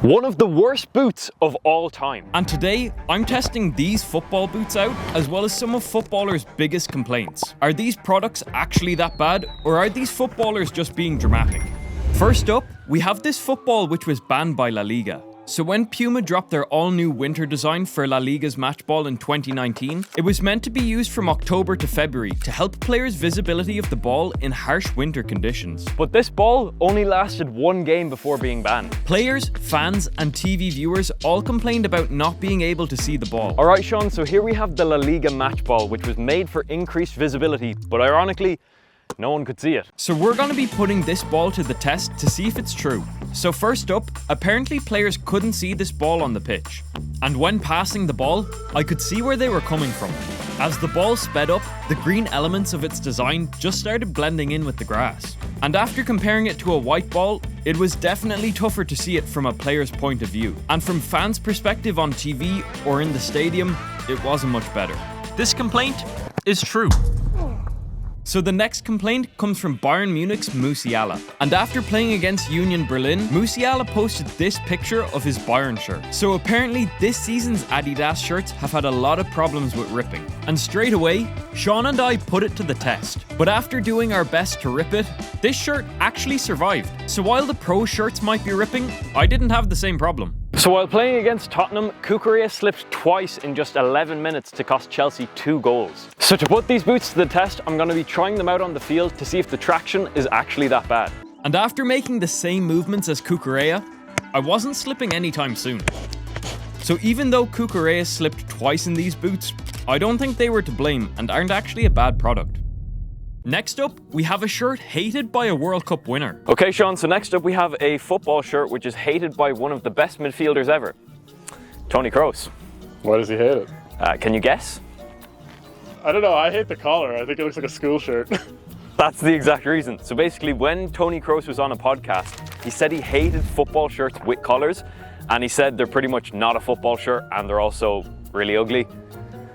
One of the worst boots of all time. And today, I'm testing these football boots out, as well as some of footballers' biggest complaints. Are these products actually that bad, or are these footballers just being dramatic? First up, we have this football which was banned by La Liga. So when Puma dropped their all-new winter design for La Liga's match ball in 2019, it was meant to be used from October to February to help players' visibility of the ball in harsh winter conditions. But this ball only lasted one game before being banned. Players, fans, and TV viewers all complained about not being able to see the ball. Alright Sean, so here we have the La Liga match ball, which was made for increased visibility, but ironically, no one could see it. So we're going to be putting this ball to the test to see if it's true. So first up, apparently players couldn't see this ball on the pitch. And when passing the ball, I could see where they were coming from. As the ball sped up, the green elements of its design just started blending in with the grass. And after comparing it to a white ball, it was definitely tougher to see it from a player's point of view. And from fans' perspective on TV or in the stadium, it wasn't much better. This complaint is true. So the next complaint comes from Bayern Munich's Musiala. And after playing against Union Berlin, Musiala posted this picture of his Bayern shirt. So apparently this season's Adidas shirts have had a lot of problems with ripping. And straight away, Sean and I put it to the test. But after doing our best to rip it, this shirt actually survived. So while the pro shirts might be ripping, I didn't have the same problem. So while playing against Tottenham, Cucurella slipped twice in just 11 minutes to cost Chelsea 2 goals. So to put these boots to the test, I'm going to be trying them out on the field to see if the traction is actually that bad. And after making the same movements as Cucurella, I wasn't slipping anytime soon. So even though Cucurella slipped twice in these boots, I don't think they were to blame and aren't actually a bad product. Next up, we have a shirt hated by a World Cup winner. Okay Sean, so next up we have a football shirt which is hated by one of the best midfielders ever, Toni Kroos. Why does he hate it? Can you guess? I don't know, I hate the collar. I think it looks like a school shirt. That's the exact reason. So basically when Toni Kroos was on a podcast, he said he hated football shirts with collars, and he said they're pretty much not a football shirt and they're also really ugly.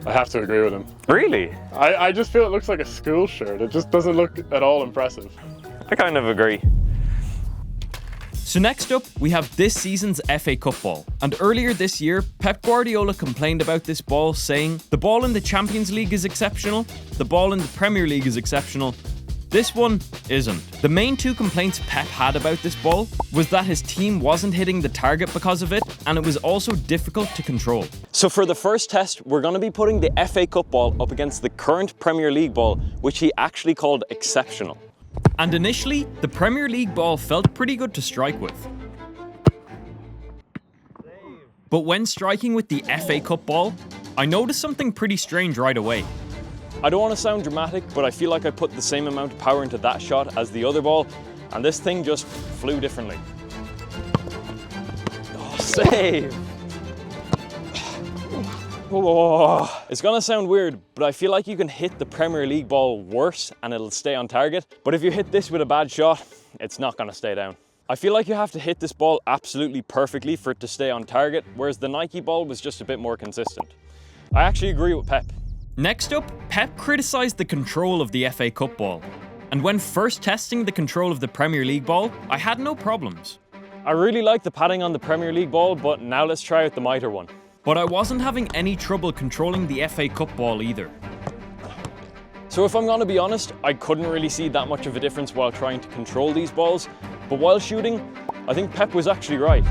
I have to agree with him. Really? I just feel it looks like a school shirt. It just doesn't look at all impressive. I kind of agree. So next up, we have this season's FA Cup ball. And earlier this year, Pep Guardiola complained about this ball, saying, "The ball in the Champions League is exceptional, the ball in the Premier League is exceptional. This one isn't." The main two complaints Pep had about this ball was that his team wasn't hitting the target because of it, and it was also difficult to control. So for the first test, we're going to be putting the FA Cup ball up against the current Premier League ball, which he actually called exceptional. And initially, the Premier League ball felt pretty good to strike with. But when striking with the FA Cup ball, I noticed something pretty strange right away. I don't want to sound dramatic, but I feel like I put the same amount of power into that shot as the other ball, and this thing just flew differently. Oh, save! Oh, it's gonna sound weird, but I feel like you can hit the Premier League ball worse and it'll stay on target. But if you hit this with a bad shot, it's not gonna stay down. I feel like you have to hit this ball absolutely perfectly for it to stay on target, whereas the Nike ball was just a bit more consistent. I actually agree with Pep. Next up, Pep criticised the control of the FA Cup ball. And when first testing the control of the Premier League ball, I had no problems. I really like the padding on the Premier League ball, but now let's try out the Mitre one. But I wasn't having any trouble controlling the FA Cup ball either. So if I'm gonna be honest, I couldn't really see that much of a difference while trying to control these balls, but while shooting, I think Pep was actually right.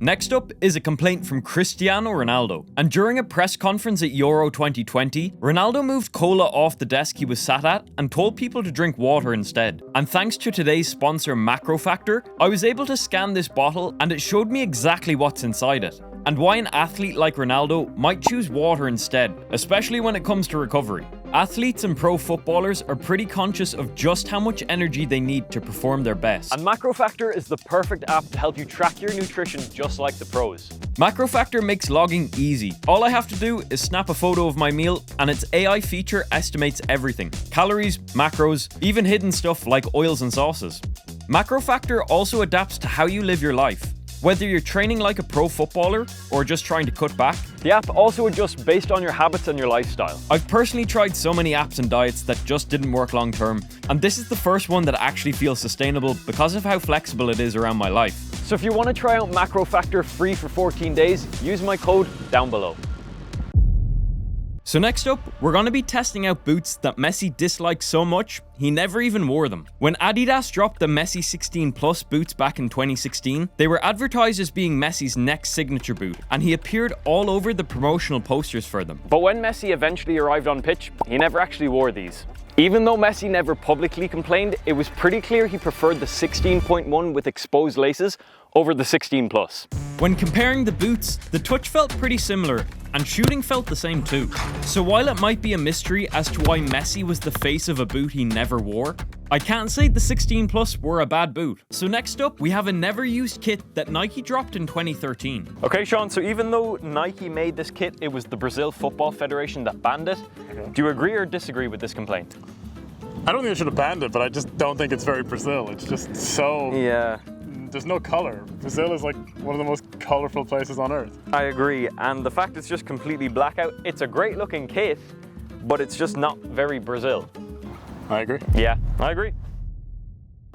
Next up is a complaint from Cristiano Ronaldo. And during a press conference at Euro 2020, Ronaldo moved cola off the desk he was sat at and told people to drink water instead. And thanks to today's sponsor Macrofactor, I was able to scan this bottle and it showed me exactly what's inside it, and why an athlete like Ronaldo might choose water instead, especially when it comes to recovery. Athletes and pro footballers are pretty conscious of just how much energy they need to perform their best. And Macrofactor is the perfect app to help you track your nutrition just like the pros. Macrofactor makes logging easy. All I have to do is snap a photo of my meal and its AI feature estimates everything. Calories, macros, even hidden stuff like oils and sauces. Macrofactor also adapts to how you live your life. Whether you're training like a pro footballer or just trying to cut back, The app also adjusts based on your habits and your lifestyle. I've personally tried so many apps and diets that just didn't work long term, and this is the first one that actually feels sustainable because of how flexible it is around my life. So if you want to try out Macro Factor free for 14 days, use my code down below. So next up, we're going to be testing out boots that Messi disliked so much, he never even wore them. When Adidas dropped the Messi 16 Plus boots back in 2016, they were advertised as being Messi's next signature boot, and he appeared all over the promotional posters for them. But when Messi eventually arrived on pitch, he never actually wore these. Even though Messi never publicly complained, it was pretty clear he preferred the 16.1 with exposed laces over the 16 Plus. When comparing the boots, the touch felt pretty similar, and shooting felt the same too. So while it might be a mystery as to why Messi was the face of a boot he never wore, I can't say the 16 Plus were a bad boot. So next up, we have a never used kit that Nike dropped in 2013. Okay, Sean, so even though Nike made this kit, it was the Brazil Football Federation that banned it. Do you agree or disagree with this complaint? I don't think they should have banned it, but I just don't think it's very Brazil. It's just so... Yeah, There's no color. Brazil is like one of the most colorful places on earth. I agree. And the fact it's just completely blackout, it's a great looking kit, but it's just not very Brazil. I agree. Yeah, I agree.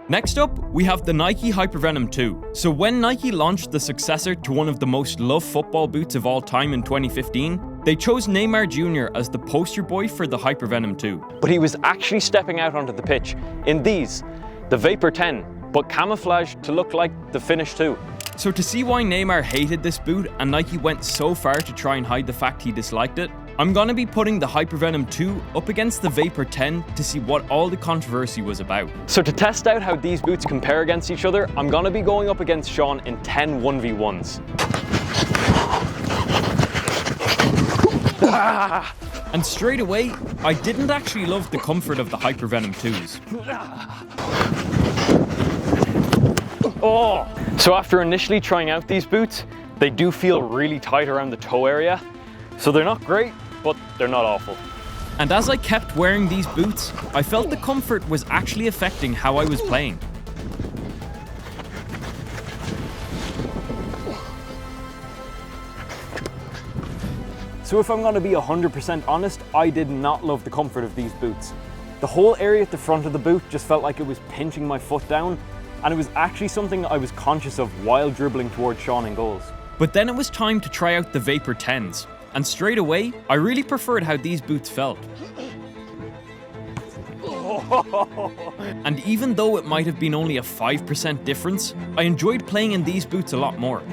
Next up, we have the Nike Hypervenom 2. So when Nike launched the successor to one of the most loved football boots of all time in 2015, they chose Neymar Jr. as the poster boy for the Hypervenom 2. But he was actually stepping out onto the pitch in these, the Vapor 10, but camouflaged to look like the Finish 2. So to see why Neymar hated this boot and Nike went so far to try and hide the fact he disliked it, I'm gonna be putting the Hypervenom 2 up against the Vapor 10 to see what all the controversy was about. So to test out how these boots compare against each other, I'm gonna be going up against Sean in 10 1v1s. And straight away, I didn't actually love the comfort of the Hypervenom 2s. Oh! So after initially trying out these boots, they do feel really tight around the toe area. So they're not great, but they're not awful. And as I kept wearing these boots, I felt the comfort was actually affecting how I was playing. So if I'm gonna be 100% honest, I did not love the comfort of these boots. The whole area at the front of the boot just felt like it was pinching my foot down, and it was actually something I was conscious of while dribbling towards Sean in goals. But then it was time to try out the Vapor 10s, and straight away, I really preferred how these boots felt. And even though it might have been only a 5% difference, I enjoyed playing in these boots a lot more.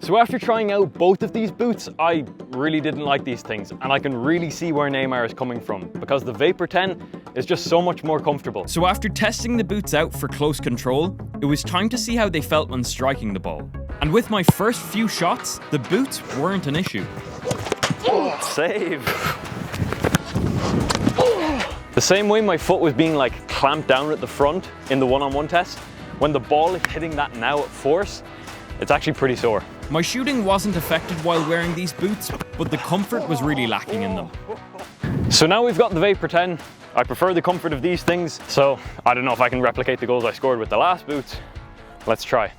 So after trying out both of these boots, I really didn't like these things, and I can really see where Neymar is coming from, because the Vapor 10 is just so much more comfortable. So after testing the boots out for close control, it was time to see how they felt when striking the ball. And with my first few shots, the boots weren't an issue. Save! The same way my foot was being like clamped down at the front in the one-on-one test, when the ball is hitting that now at force, it's actually pretty sore. My shooting wasn't affected while wearing these boots, but the comfort was really lacking in them. So now we've got the Vapor 10. I prefer the comfort of these things, so I don't know if I can replicate the goals I scored with the last boots. Let's try.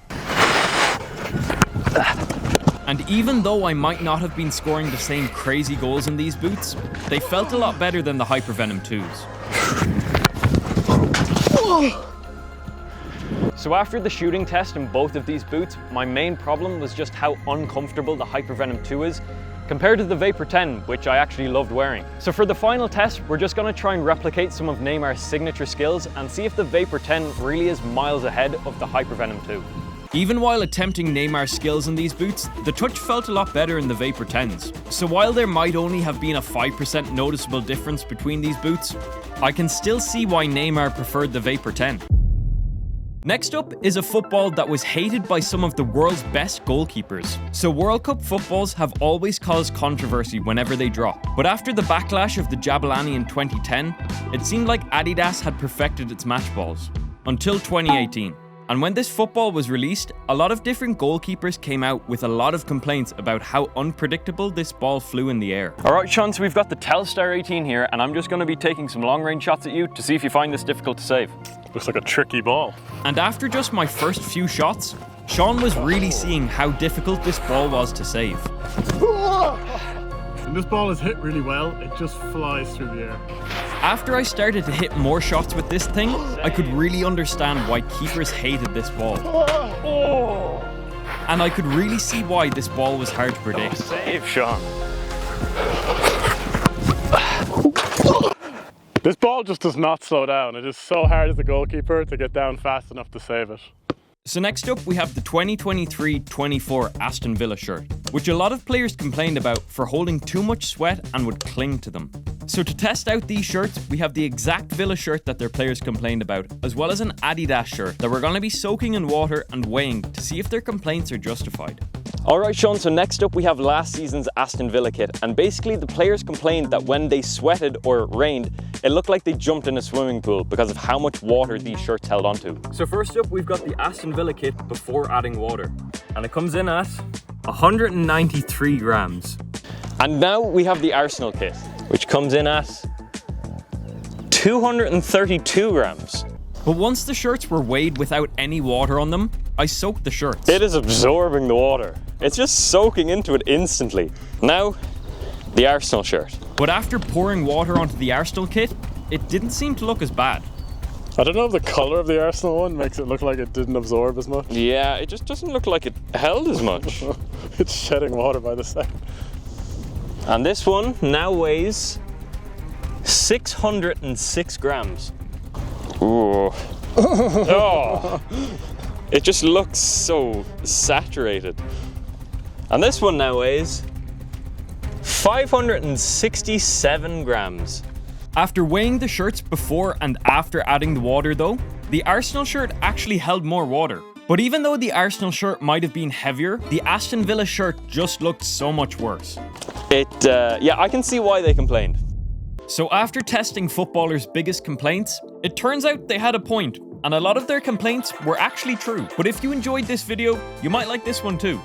And even though I might not have been scoring the same crazy goals in these boots, they felt a lot better than the Hypervenom 2s. So after the shooting test in both of these boots, my main problem was just how uncomfortable the Hypervenom 2 is compared to the Vapor 10, which I actually loved wearing. So for the final test, we're just gonna try and replicate some of Neymar's signature skills and see if the Vapor 10 really is miles ahead of the Hypervenom 2. Even while attempting Neymar's skills in these boots, the touch felt a lot better in the Vapor 10s. So while there might only have been a 5% noticeable difference between these boots, I can still see why Neymar preferred the Vapor 10. Next up is a football that was hated by some of the world's best goalkeepers. So World Cup footballs have always caused controversy whenever they drop. But after the backlash of the Jabulani in 2010, it seemed like Adidas had perfected its match balls. Until 2018. And when this football was released, a lot of different goalkeepers came out with a lot of complaints about how unpredictable this ball flew in the air. Alright Sean, so we've got the Telstar 18 here, and I'm just going to be taking some long range shots at you to see if you find this difficult to save. Looks like a tricky ball. And after just my first few shots, Sean was really seeing how difficult this ball was to save. When this ball is hit really well, it just flies through the air. After I started to hit more shots with this thing, I could really understand why keepers hated this ball. And I could really see why this ball was hard to predict. Save, Sean. This ball just does not slow down. It is so hard as a goalkeeper to get down fast enough to save it. So next up we have the 2023-24 Aston Villa shirt, which a lot of players complained about for holding too much sweat and would cling to them. So to test out these shirts, we have the exact Villa shirt that their players complained about, as well as an Adidas shirt that we're going to be soaking in water and weighing to see if their complaints are justified. Alright Sean, so next up we have last season's Aston Villa kit, and basically the players complained that when they sweated or it rained, it looked like they jumped in a swimming pool because of how much water these shirts held onto. So first up we've got the Aston Villa kit before adding water, and it comes in at 193 grams. And now we have the Arsenal kit, which comes in at 232 grams. But once the shirts were weighed without any water on them, I soaked the shirts. It is absorbing the water. It's just soaking into it instantly. Now, the Arsenal shirt. But after pouring water onto the Arsenal kit, it didn't seem to look as bad. I don't know if the colour of the Arsenal one makes it look like it didn't absorb as much. Yeah, it just doesn't look like it held as much. It's shedding water by the second. And this one now weighs 606 grams. Ooh. Oh. It just looks so saturated. And this one now weighs 567 grams. After weighing the shirts before and after adding the water though, the Arsenal shirt actually held more water. But even though the Arsenal shirt might have been heavier, the Aston Villa shirt just looked so much worse. Yeah, I can see why they complained. So after testing footballers' biggest complaints, it turns out they had a point, and a lot of their complaints were actually true. But if you enjoyed this video, you might like this one too.